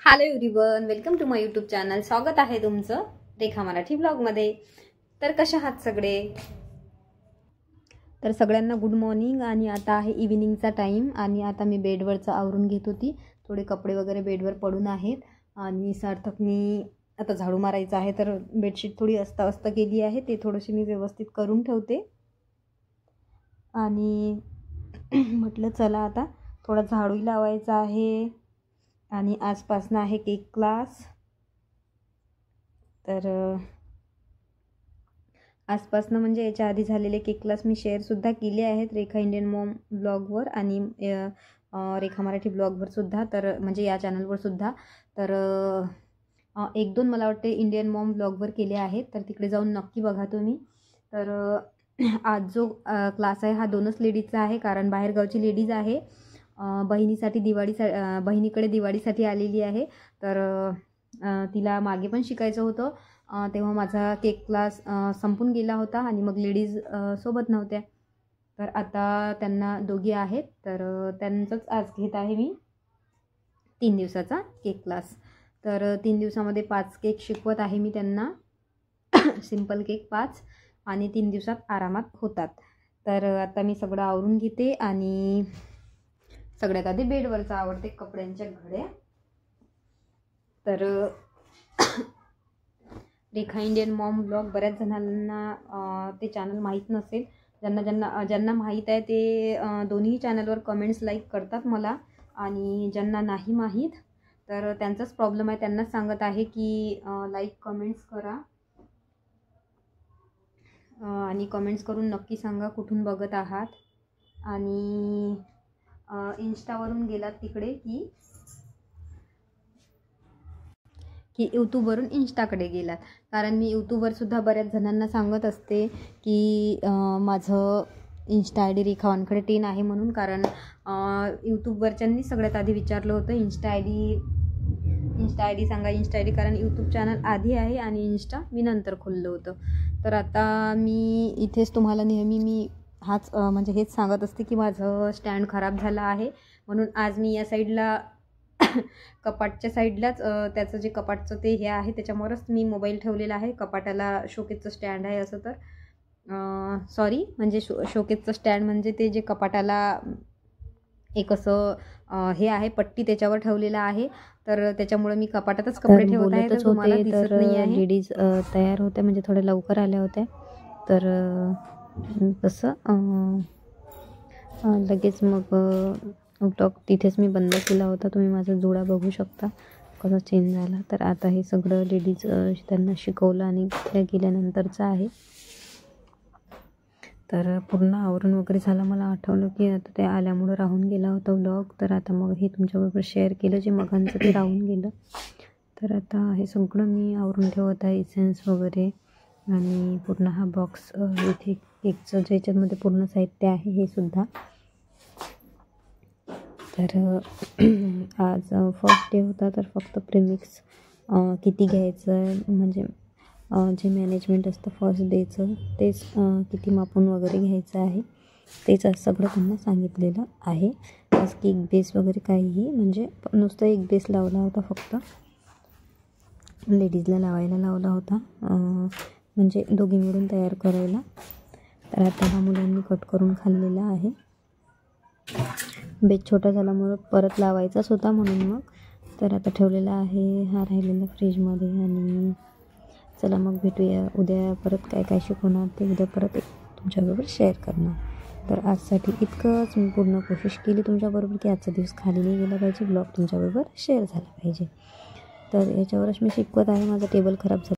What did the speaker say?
Hello everyone, welcome to my YouTube channel. स्वागत आहे तुमचं रेखा मराठी ब्लॉगमध्ये। तर कशा आहात सगळे? तर सगळ्यांना गुड मॉर्निंग। आणि आता आहे इव्हिनिंगचा टाइम आणि आता मी बेडवरचं आवरून घेत होती। थोडे कपडे वगैरे बेडवर पडून आहेत आणि सार्थकनी आता झाडू मारायचा आहे, तर बेडशीट थोडी अस्ताव्यस्त केली आहे, ते थोडीशी मी व्यवस्थित करून ठेवते। आणि म्हटलं चला आता थोडा झाडू लावायचा आहे। आणि आजपासून आहे केक क्लास। तर आजपासून म्हणजे याच्या आधी झालेले केक क्लास मी शेअरसुद्धा केले आहेत रेखा इंडियन मॉम ब्लॉगवर आणि रेखा मराठी ब्लॉगवर सुद्धा, तर म्हणजे या चॅनलवर सुद्धा। तर एक दोन मला वाटते इंडियन मॉम ब्लॉगवर केले आहेत, तर तिकडे जाऊन नक्की बघा तुम्ही। तर आज जो क्लास आहे हा दोनच लेडीजचा आहे, कारण बाहेरगावची लेडीज आहे, बहिणीसाठी बहिणीकडे दिवाळीसाठी आलेली आहे। तर तिला मागे पण शिकायचं होतं, तेव्हा माझा केक क्लास संपून गेला होता आणि मग लेडीज सोबत नव्हत्या। तर आता त्यांना दोघी आहेत, तर त्यांचंच आज घेत आहे मी 3 दिवसाचा केक क्लास। तर 3 दिवसामध्ये 5 केक शिकवत आहे मी त्यांना, सिंपल केक 5, आणि 3 दिवसात आरामात होतात। तर आता मी सगळं आवरून घेते आणि सगळ्यात आधी बेडवरचं आवरते, कपड्यांच्या घड्या। तर रेखा इंडियन मॉम ब्लॉग बऱ्याच जणांना ते चॅनल माहीत नसेल। ज्यांना माहीत आहे ते दोन्ही चॅनलवर कमेंट्स लाईक करतात मला, आणि ज्यांना नाही माहीत तर त्यांचाच प्रॉब्लेम आहे, त्यांनाच सांगत आहे की लाईक कमेंट्स करा आणि कमेंट्स करून नक्की सांगा कुठून बघत आहात। आणि इंस्टावरून गेलात तिकडे की यूट्यूबवरून इंस्टाकडे गेलात, कारण मी यूट्यूबवर सुद्धा बऱ्याच जणांना सांगत असते की माझं इंस्टा आय डी रेखा वानखडे 10 आहे म्हणून। कारण यूट्यूबवरच्यांनी सगळ्यात आधी विचारलं होतं इंस्टा आय डी सांगा, इंस्टा आय डी, कारण यूट्यूब चॅनल आधी आहे आणि इंस्टा मी नंतर खोललं होतं। तर आता मी इथेच तुम्हाला नेहमी मी म्हणजे हेच सांगत असते की माझं स्टँड खराब झालं आहे, म्हणून आज मी या साईडला कपाटच्या साईडलाच त्याचं जे कपाटचं ते हे आहे त्याच्यावरच मी मोबाईल ठेवलेला आहे। कपाटाला शोकेसचं स्टँड आहे असं, तर सॉरी, म्हणजे शोकेसचं स्टँड म्हणजे ते जे कपाटाला एक असं हे आहे पट्टी, त्याच्यावर ठेवलेलं आहे। तर त्याच्यामुळे मी कपाटातच कपडे ठेवत आहे, तर तुम्हाला दिसत नाही आहे। लेडीज तयार होत्या, म्हणजे थोड्या लवकर आल्या होत्या, तर कसं लगेच मग ब्लॉग तिथेच मी बंद केला होता। तुम्ही माझा जोडा बघू शकता कसा चेंज झाला। तर आता हे सगळं लेडीज त्यांना शिकवलं आणि गेल्यानंतरचं आहे। तर पूर्ण आवरून वगैरे झालं। मला आठवलं की आता ते आल्यामुळं राहून गेला होता व्लॉग, तर आता मग हे तुमच्याबरोबर शेअर केलं, जे मगांचं ते राहून गेलं। तर आता हे सगळं मी आवरून ठेवत आहे, इसेन्स वगैरे, आणि पूर्ण हा बॉक्स इथे केकचं ज्याच्यामध्ये पूर्ण साहित्य आहे हे सुद्धा। तर आज फर्स्ट डे होता, तर फक्त प्रेमिक्स किती घ्यायचं, म्हणजे जे मॅनेजमेंट असतं फर्स्ट डेचं तेच किती मापून वगैरे घ्यायचं आहे, तेच आज सगळं त्यांना सांगितलेलं आहे। आज केक बेस वगैरे काहीही, म्हणजे नुसतं एक बेस लावला होता, फक्त लेडीजला लावायला लावला होता, म्हणजे दोघी मिळून तयार करायला। तर आता हा मुलांनी कट करून खाल्लेला आहे। बेस छोटा झाल्यामुळं परत लावायचाच होता म्हणून मग, तर आता ठेवलेला आहे हा राहिलेला फ्रीजमध्ये। आणि चला मग भेटूया उद्या, परत काय काय शिकवणार ते उद्या परत तुमच्याबरोबर शेअर करणार। तर आजसाठी इतकंच, मी पूर्ण कोशिश केली तुमच्याबरोबर की आजचा दिवस खाली नाही गेला पाहिजे, ब्लॉग तुमच्याबरोबर शेअर झाला पाहिजे। तर याच्यावरच मी शिकवत आहे, माझा टेबल खराब झाला।